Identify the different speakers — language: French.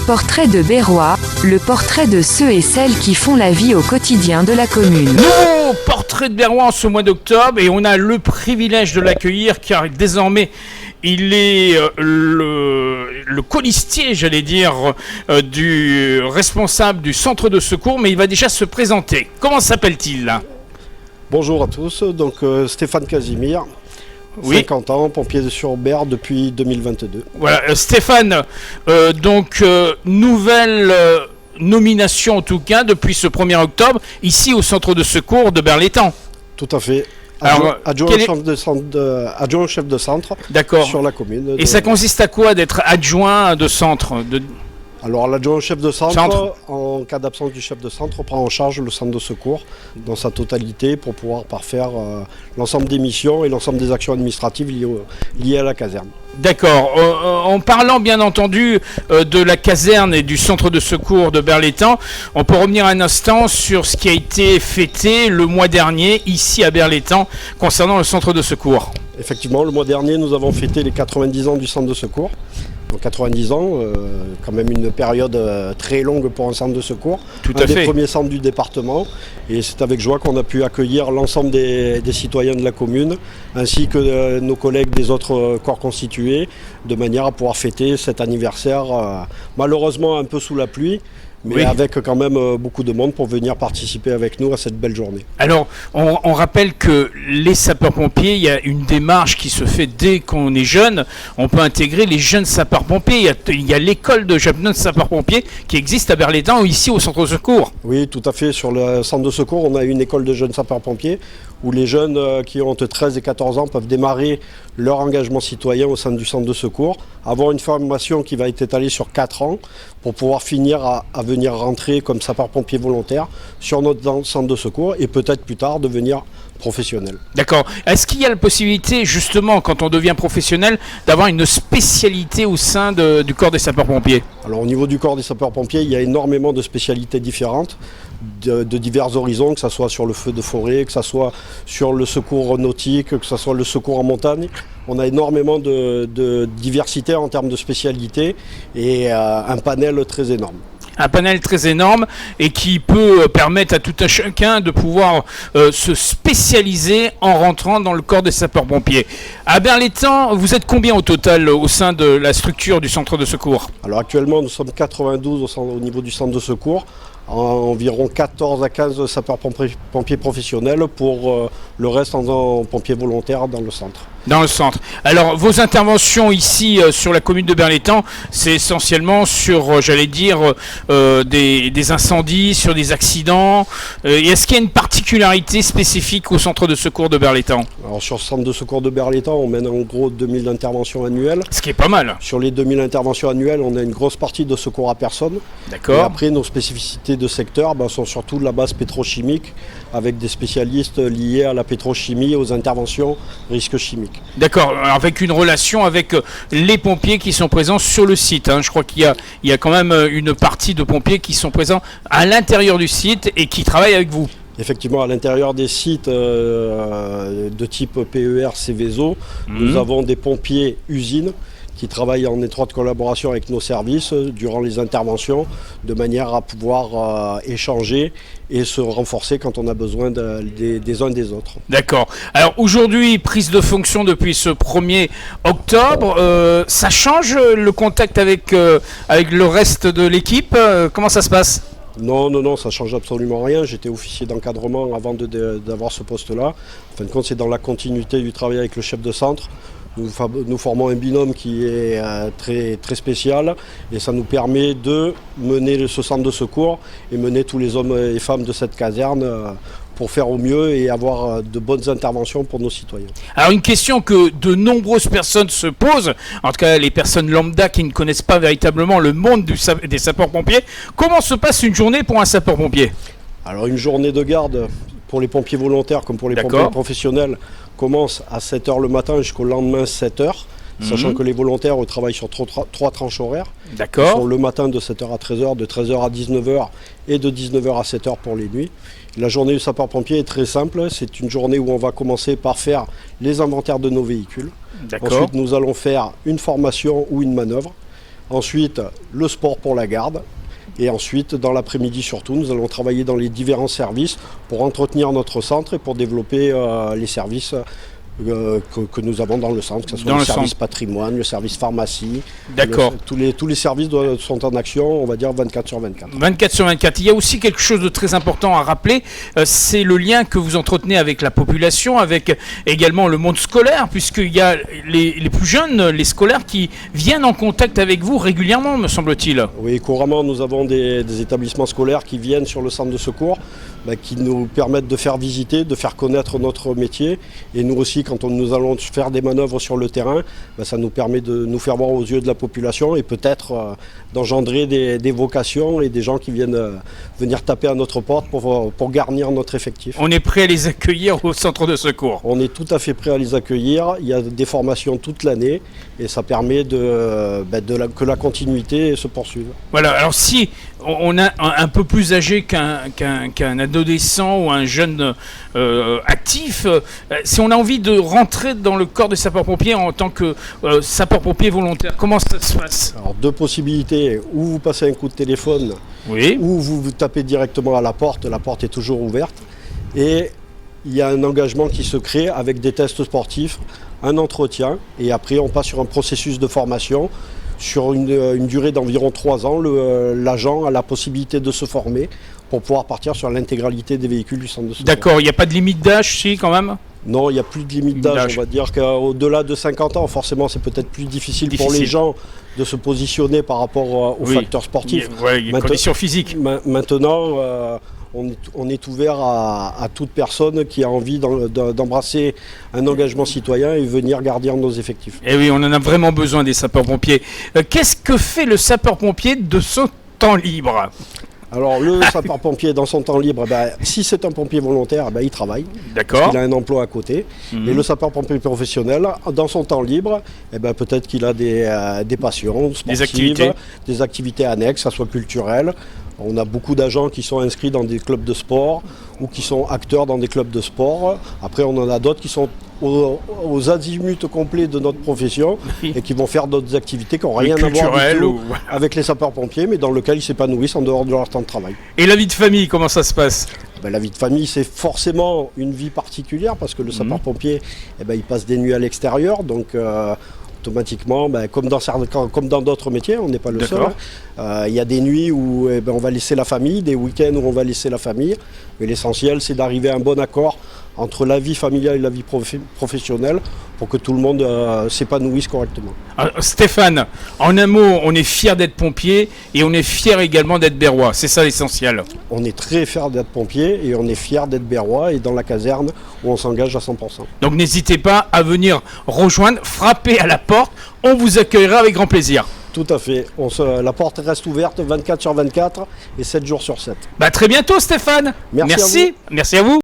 Speaker 1: Portrait de Berrois, le portrait de ceux et celles qui font la vie au quotidien de la commune.
Speaker 2: Nouveau portrait de Berrois en ce mois d'octobre et on a le privilège de l'accueillir car désormais il est le colistier, j'allais dire, du responsable du centre de secours, mais il va déjà se présenter. Comment s'appelle-t-il ?
Speaker 3: Bonjour à tous, donc Stéphane Casimir,
Speaker 2: Oui.
Speaker 3: 50 ans, pompier sur Berre depuis 2022.
Speaker 2: Voilà, Stéphane, nouvelle nomination en tout cas depuis ce 1er octobre, ici au centre de secours de Berlétan.
Speaker 3: Tout à fait.
Speaker 2: Alors,
Speaker 3: Adjoint au chef de centre
Speaker 2: D'accord.
Speaker 3: sur la commune.
Speaker 2: Et ça consiste à quoi d'être adjoint de centre
Speaker 3: Alors l'adjoint au chef de
Speaker 2: Centre.
Speaker 3: centre, en cas d'absence du chef de centre, prend en charge le centre de secours dans sa totalité pour pouvoir parfaire l'ensemble des missions et l'ensemble des actions administratives liées à la caserne.
Speaker 2: D'accord. En parlant bien entendu de la caserne et du centre de secours de Berlétan, on peut revenir un instant sur ce qui a été fêté le mois dernier ici à Berlétan concernant le centre de secours.
Speaker 3: Effectivement, le mois dernier, nous avons fêté les 90 ans du centre de secours. Donc 90 ans, quand même une période très longue pour un centre de secours.
Speaker 2: Tout
Speaker 3: un
Speaker 2: à
Speaker 3: des
Speaker 2: fait.
Speaker 3: premiers centres du département. Et c'est avec joie qu'on a pu accueillir l'ensemble des citoyens de la commune, ainsi que nos collègues des autres corps constitués, de manière à pouvoir fêter cet anniversaire, malheureusement un peu sous la pluie, mais
Speaker 2: Oui.
Speaker 3: avec quand même beaucoup de monde pour venir participer avec nous à cette belle journée.
Speaker 2: Alors, on rappelle que les sapeurs-pompiers, il y a une démarche qui se fait dès qu'on est jeune. On peut intégrer les jeunes sapeurs-pompiers. Il y a l'école de jeunes sapeurs-pompiers qui existe à Berlétan ou ici au centre de secours.
Speaker 3: Oui, tout à fait. Sur le centre de secours, on a une école de jeunes sapeurs-pompiers où les jeunes qui ont entre 13 et 14 ans peuvent démarrer leur engagement citoyen au sein du centre de secours, avoir une formation qui va être étalée sur 4 ans pour pouvoir finir à venir rentrer comme sapeur-pompier volontaire sur notre centre de secours et peut-être plus tard devenir professionnel.
Speaker 2: D'accord. Est-ce qu'il y a la possibilité, justement, quand on devient professionnel, d'avoir une spécialité au sein du corps des sapeurs-pompiers ?
Speaker 3: Alors au niveau du corps des sapeurs-pompiers, il y a énormément de spécialités différentes, de divers horizons, que ce soit sur le feu de forêt, que ce soit sur le secours nautique, que ce soit le secours en montagne. On a énormément de diversité en termes de spécialités et un panel très énorme.
Speaker 2: Un panel très énorme et qui peut permettre à tout un chacun de pouvoir se spécialiser en rentrant dans le corps des sapeurs-pompiers. À Berlétan, vous êtes combien au total au sein de la structure du centre de secours ?
Speaker 3: Alors actuellement, nous sommes 92 au niveau du centre de secours, environ 14 à 15 sapeurs-pompiers professionnels pour le reste en pompiers volontaires dans le centre.
Speaker 2: Dans le centre. Alors, vos interventions ici sur la commune de Berlétan, c'est essentiellement sur, j'allais dire, des incendies, sur des accidents. Est-ce qu'il y a une particularité spécifique au centre de secours de Berlétan ?
Speaker 3: Alors sur le centre de secours de Berlétan, on mène en gros 2000 interventions annuelles.
Speaker 2: Ce qui est pas mal.
Speaker 3: Sur les 2000 interventions annuelles, on a une grosse partie de secours à personne. Et
Speaker 2: D'accord.
Speaker 3: après, nos spécificités de secteur sont surtout de la base pétrochimique, avec des spécialistes liés à la pétrochimie et aux interventions risques chimiques.
Speaker 2: D'accord, avec une relation avec les pompiers qui sont présents sur le site. Je crois qu'il y a quand même une partie de pompiers qui sont présents à l'intérieur du site et qui travaillent avec vous.
Speaker 3: Effectivement, à l'intérieur des sites de type PER, Céveso, nous avons des pompiers usines qui travaillent en étroite collaboration avec nos services durant les interventions, de manière à pouvoir échanger et se renforcer quand on a besoin des uns des autres.
Speaker 2: D'accord. Alors aujourd'hui, prise de fonction depuis ce 1er octobre, ça change le contact avec le reste de l'équipe ? Comment ça se passe ?
Speaker 3: Non, ça change absolument rien. J'étais officier d'encadrement avant d'avoir ce poste-là. En fin de compte, c'est dans la continuité du travail avec le chef de centre. Nous formons un binôme qui est très, très spécial et ça nous permet de mener ce centre de secours et mener tous les hommes et femmes de cette caserne pour faire au mieux et avoir de bonnes interventions pour nos citoyens.
Speaker 2: Alors une question que de nombreuses personnes se posent, en tout cas les personnes lambda qui ne connaissent pas véritablement le monde des sapeurs-pompiers, comment se passe une journée pour un sapeur-pompier ?
Speaker 3: Alors une journée de garde pour les pompiers volontaires comme pour les pompiers professionnels commence à 7h le matin jusqu'au lendemain 7h, sachant que les volontaires travaillent sur 3 tranches horaires.
Speaker 2: D'accord.
Speaker 3: Ils sont le matin de 7h à 13h, de 13h à 19h et de 19h à 7h pour les nuits. La journée du sapeur-pompier est très simple, c'est une journée où on va commencer par faire les inventaires de nos véhicules.
Speaker 2: D'accord.
Speaker 3: Ensuite nous allons faire une formation ou une manœuvre. Ensuite, le sport pour la garde. Et ensuite, dans l'après-midi surtout, nous allons travailler dans les différents services pour entretenir notre centre et pour développer les services que nous avons dans le centre, que ce soit le service patrimoine, le service pharmacie.
Speaker 2: D'accord.
Speaker 3: Tous les services sont en action, on va dire 24 sur 24.
Speaker 2: 24 sur 24. Il y a aussi quelque chose de très important à rappeler, c'est le lien que vous entretenez avec la population, avec également le monde scolaire, puisqu'il y a les plus jeunes, les scolaires qui viennent en contact avec vous régulièrement, me semble-t-il.
Speaker 3: Oui, couramment, nous avons des établissements scolaires qui viennent sur le centre de secours, qui nous permettent de faire visiter, de faire connaître notre métier. Et nous aussi, quand nous allons faire des manœuvres sur le terrain, ça nous permet de nous faire voir aux yeux de la population et peut-être d'engendrer des vocations et des gens qui viennent venir taper à notre porte pour garnir notre effectif.
Speaker 2: On est prêt à les accueillir au centre de secours.
Speaker 3: On est tout à fait prêt à les accueillir. Il y a des formations toute l'année et ça permet que la continuité se poursuive.
Speaker 2: Voilà, alors si on a un peu plus âgé qu'un adolescent ou un jeune actif, si on a envie de rentrer dans le corps des sapeurs-pompiers en tant que sapeur-pompier volontaire, comment ça se passe?
Speaker 3: Alors, deux possibilités, ou vous passez un coup de téléphone,
Speaker 2: oui,
Speaker 3: ou vous tapez directement à la porte est toujours ouverte, et il y a un engagement qui se crée avec des tests sportifs, un entretien, et après on passe sur un processus de formation. Sur une durée d'environ 3 ans, l'agent a la possibilité de se former pour pouvoir partir sur l'intégralité des véhicules du centre de secours.
Speaker 2: D'accord, il n'y a pas de limite d'âge, si, quand même?
Speaker 3: Non, il n'y a plus de limite d'âge. On va dire qu'au-delà de 50 ans, forcément, c'est peut-être plus difficile pour les gens de se positionner par rapport aux facteurs sportifs.
Speaker 2: Il y a une condition physique.
Speaker 3: Maintenant, on est ouvert à toute personne qui a envie d'embrasser un engagement citoyen et venir garder nos effectifs.
Speaker 2: Et oui, on en a vraiment besoin des sapeurs-pompiers. Qu'est-ce que fait le sapeur-pompier de son temps libre?
Speaker 3: Alors le sapeur-pompier dans son temps libre, si c'est un pompier volontaire, il travaille.
Speaker 2: D'accord.
Speaker 3: Il a un emploi à côté. Et le sapeur-pompier professionnel, dans son temps libre, peut-être qu'il a des passions sportives, des activités annexes, que ce soit culturelles. On a beaucoup d'agents qui sont inscrits dans des clubs de sport ou qui sont acteurs dans des clubs de sport. Après, on en a d'autres qui sont aux azimuts complets de notre profession et qui vont faire d'autres activités qui n'ont rien à voir du tout avec les sapeurs-pompiers, mais dans lesquels ils s'épanouissent en dehors de leur temps de travail.
Speaker 2: Et la vie de famille, comment ça se passe?
Speaker 3: La vie de famille, c'est forcément une vie particulière parce que le sapeur-pompier, il passe des nuits à l'extérieur, donc automatiquement, comme dans d'autres métiers, on n'est pas le seul. Il y a des nuits où on va laisser la famille, des week-ends où on va laisser la famille. Mais l'essentiel, c'est d'arriver à un bon accord entre la vie familiale et la vie professionnelle pour que tout le monde s'épanouisse correctement.
Speaker 2: Alors, Stéphane, en un mot, on est fiers d'être pompier et on est fiers également d'être berrois. C'est ça l'essentiel.
Speaker 3: On est très fiers d'être pompier et on est fiers d'être berrois et dans la caserne où on s'engage à 100%.
Speaker 2: Donc n'hésitez pas à venir rejoindre, frapper à la porte. On vous accueillera avec grand plaisir.
Speaker 3: Tout à fait. La porte reste ouverte 24 sur 24 et 7 jours sur 7.
Speaker 2: Très bientôt Stéphane.
Speaker 3: Merci à vous.
Speaker 2: Merci à vous.